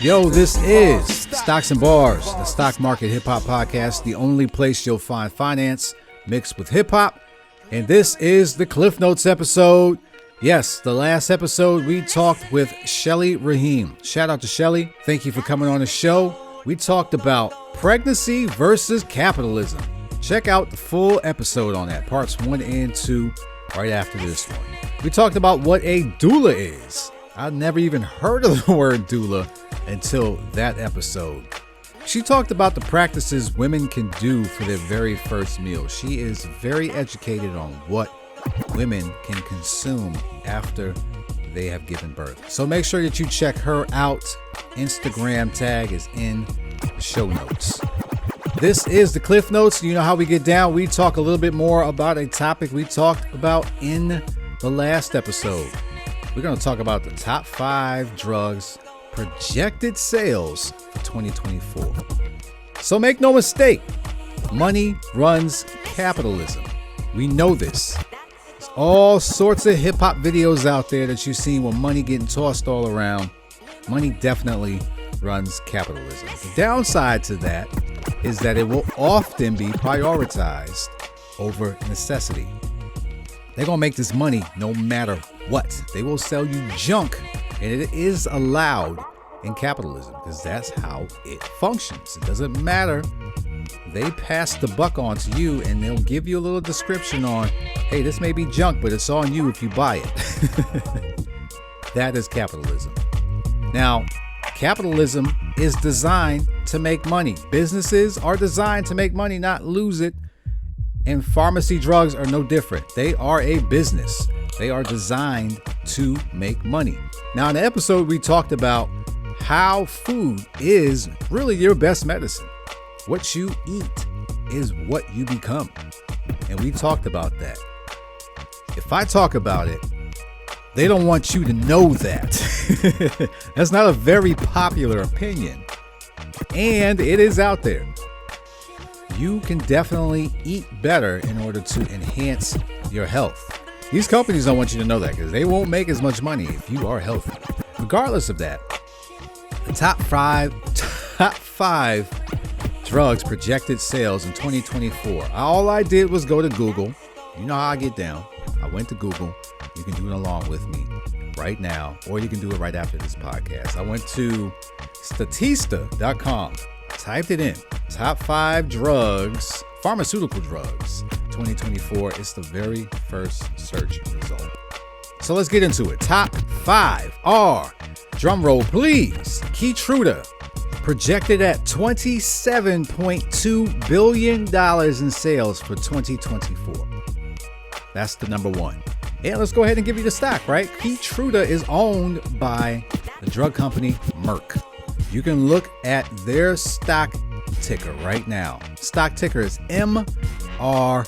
Yo, this is Stocks and Bars, the stock market hip hop podcast, the only place you'll find finance mixed with hip hop. And this is the Cliff Notes episode. Yes, the last episode we talked with Shelley Rahim. Shout out to Shelley. Thank you for coming on the show. We talked about pregnancy versus capitalism. Check out the full episode on that, parts 1 and 2, right after this one. We talked about what a doula is. I've never even heard of the word doula until that episode. She talked about the practices women can do for their very first meal. She is very educated on what women can consume after they have given birth. So make sure that you check her out. Instagram tag is in the show notes. This is the Cliff Notes. You know how we get down. We talk a little bit more about a topic we talked about in the last episode. We're going to talk about the top 5 drugs projected sales for 2024. So make no mistake, money runs capitalism. We know this. There's all sorts of hip hop videos out there that you've seen with money getting tossed all around. Money definitely runs capitalism. The downside to that is that it will often be prioritized over necessity. They're going to make this money no matter what. They will sell you junk, and it is allowed in capitalism because that's how it functions. It doesn't matter. They pass the buck on to you, and they'll give you a little description on, hey, this may be junk, but it's on you if you buy it. That is capitalism. Now, capitalism is designed to make money. Businesses are designed to make money, not lose it. And pharmacy drugs are no different. They are a business. They are designed to make money. Now, in the episode, we talked about how food is really your best medicine. What you eat is what you become. And we talked about that. If I talk about it, they don't want you to know that. That's not a very popular opinion. And it is out there. You can definitely eat better in order to enhance your health. These companies don't want you to know that because they won't make as much money if you are healthy. Regardless of that, the top five drugs projected sales in 2024. All I did was go to Google. You know how I get down. I went to Google. You can do it along with me right now, or you can do it right after this podcast. I went to Statista.com, typed it in. Top 5 drugs, pharmaceutical drugs, 2024. It's the very first search result. So let's get into it. Top 5 are, drum roll please, Keytruda, projected at $27.2 billion in sales for 2024. That's the number 1. And let's go ahead and give you the stock, right? Keytruda is owned by the drug company Merck. You can look at their stock ticker right now. Stock ticker is MRK.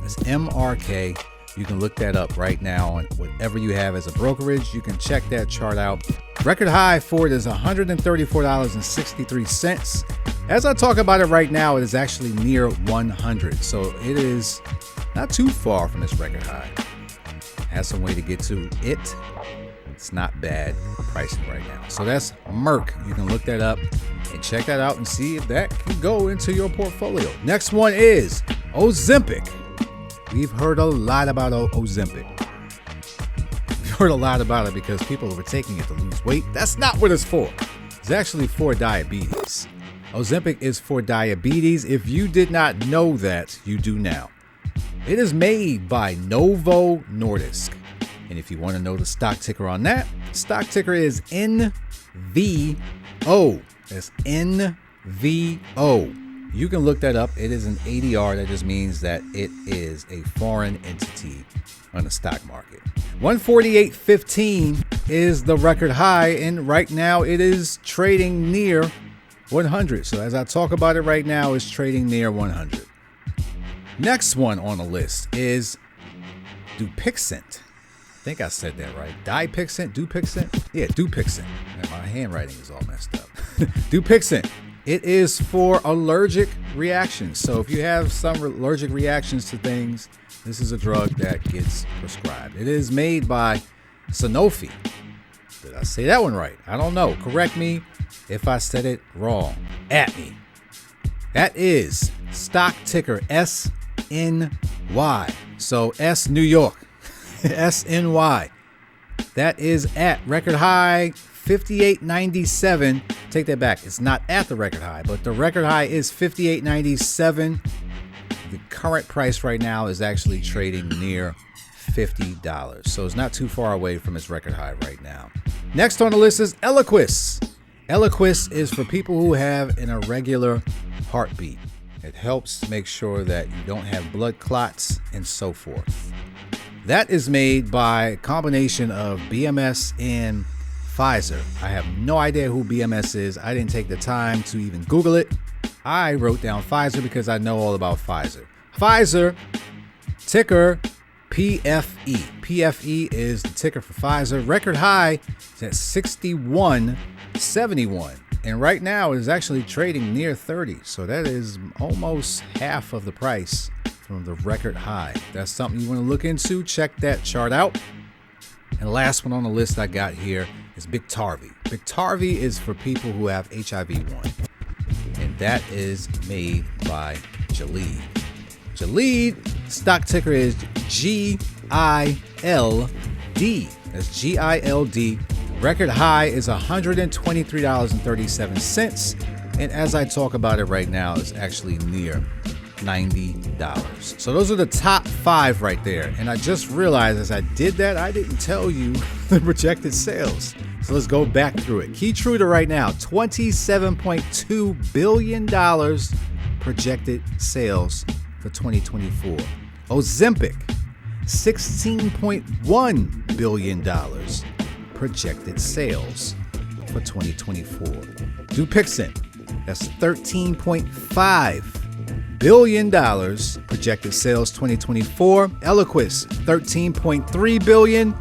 That's MRK. You can look that up right now on whatever you have as a brokerage. You can check that chart out. Record high for it is $134.63. As I talk about it right now, it is actually near 100. So it is not too far from its record high. Has some way to get to it. It's not bad pricing right now. So that's Merck. You can look that up and check that out and see if that can go into your portfolio. Next one is Ozempic. We've heard a lot about Ozempic. We've heard a lot about it because people were taking it to lose weight. That's not what it's for. It's actually for diabetes. Ozempic is for diabetes. If you did not know that, you do now. It is made by Novo Nordisk. And if you want to know the stock ticker on that, stock ticker is NVO. That's NVO. You can look that up. It is an ADR. That just means that it is a foreign entity on the stock market. 148.15 is the record high, and right now it is trading near 100. So as I talk about it right now, it's trading near 100. Next one on the list is Dupixent. I think I said that right. Dupixent? Yeah, Dupixent. My handwriting is all messed up. Dupixent. It is for allergic reactions. So if you have some allergic reactions to things, this is a drug that gets prescribed. It is made by Sanofi. Did I say that one right? I don't know. Correct me if I said it wrong. At me. That is stock ticker SNY. So S New York. SNY. That is at record high 58.97. Take that back. It's not at the record high, but the record high is 58.97. The current price right now is actually trading near $50. So it's not too far away from its record high right now. Next on the list is Eliquis. Eliquis is for people who have an irregular heartbeat. It helps make sure that you don't have blood clots and so forth. That is made by a combination of BMS and Pfizer. I have no idea who BMS is. I didn't take the time to even Google it. I wrote down Pfizer because I know all about Pfizer. Pfizer, ticker PFE. PFE is the ticker for Pfizer. Record high is at 61.71. And right now it is actually trading near 30. So that is almost half of the price from the record high. That's something you want to look into. Check that chart out. And the last one on the list I got here is Biktarvy. Biktarvy is for people who have HIV-1. And that is made by Gilead. Gilead stock ticker is GILD. That's GILD. Record high is $123.37. And as I talk about it right now, it's actually near $90. So those are the top 5 right there. And I just realized as I did that, I didn't tell you the projected sales. So let's go back through it. Keytruda right now, $27.2 billion projected sales for 2024. Ozempic, $16.1 billion projected sales for 2024. Dupixent, that's $13.5 billion projected sales 2024. Eliquis, $13.3 billion,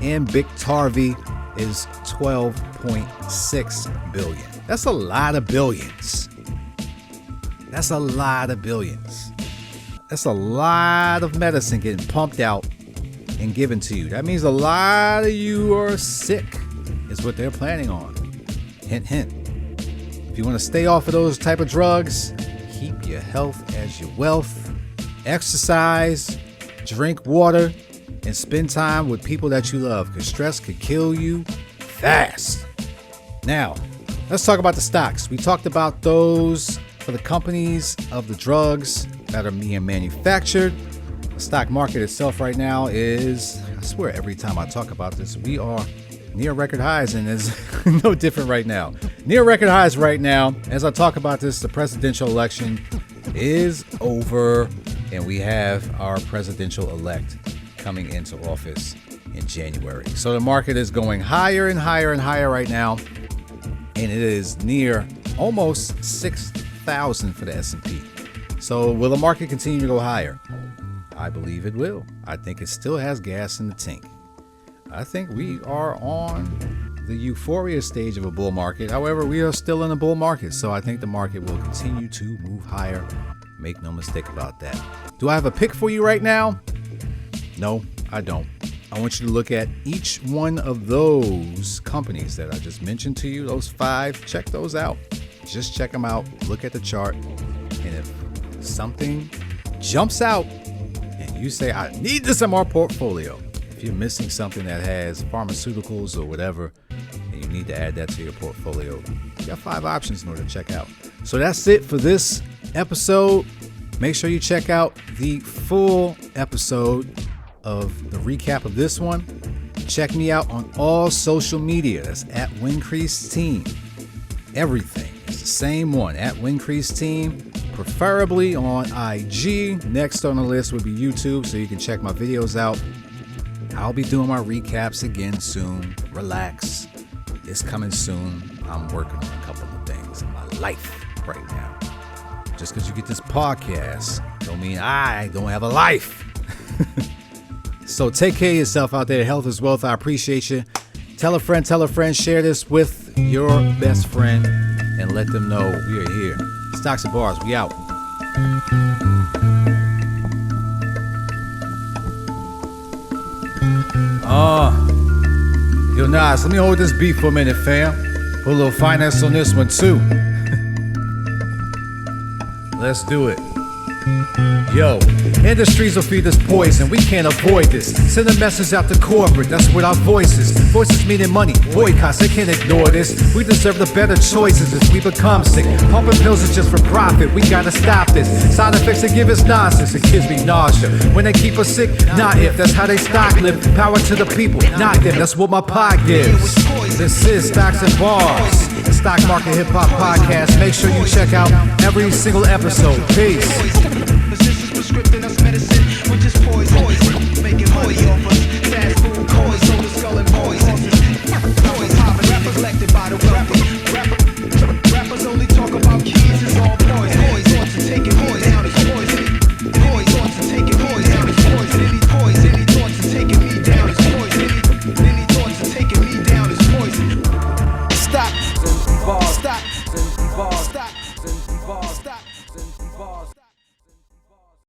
and Biktarvy is $12.6 billion. That's a lot of billions. That's a lot of billions. That's a lot of medicine getting pumped out and given to you. That means a lot of you are sick, is what they're planning on. Hint, hint. If you want to stay off of those type of drugs, keep your health as your wealth. Exercise, drink water, and spend time with people that you love, because stress could kill you fast. Now, let's talk about the stocks. We talked about those for the companies of the drugs that are being manufactured. The stock market itself right now is, I swear every time I talk about this, we are near record highs, and it's no different right now. Near record highs right now. As I talk about this, the presidential election is over, and we have our presidential elect coming into office in January. So the market is going higher and higher and higher right now, and it is near almost 6,000 for the S&P. So will the market continue to go higher? I believe it will. I think it still has gas in the tank. I think we are on the euphoria stage of a bull market. However, we are still in a bull market, so I think the market will continue to move higher. Make no mistake about that. Do I have a pick for you right now? No, I don't. I want you to look at each one of those companies that I just mentioned to you, those 5. Check those out. Just check them out. Look at the chart. And if something jumps out and you say, I need this in my portfolio, if you're missing something that has pharmaceuticals or whatever, and you need to add that to your portfolio, you got 5 options in order to check out. So that's it for this episode. Make sure you check out the full episode of the recap of this one. Check me out on all social media. That's at Wincrease Team. Everything is the same one, at Wincrease Team, preferably on IG. Next on the list would be YouTube, so you can check my videos out. I'll be doing my recaps again soon. Relax. It's coming soon. I'm working on a couple of things in my life right now. Just because you get this podcast don't mean I don't have a life. So take care of yourself out there. Health is wealth. I appreciate you. Tell a friend, share this with your best friend, and let them know we are here. Stocks and Bars, we out. Yo, Nas, let me hold this beat for a minute, fam. Put a little finesse on this one, too. Let's do it. Yo, industries will feed us poison, we can't avoid this. Send a message out to corporate, that's what our voices. Voices meaning money, boycotts, they can't ignore this. We deserve the better choices as we become sick. Pumping pills is just for profit, we gotta stop this. Side effects they give us nonsense, it gives me nausea. When they keep us sick, not if, that's how they stock live. Power to the people, not them, that's what my pod gives. This is Stocks and Bars, the Stock Market Hip Hop Podcast. Make sure you check out every single episode. Peace. Physicians prescribing us medicine, which is poison, making money off us.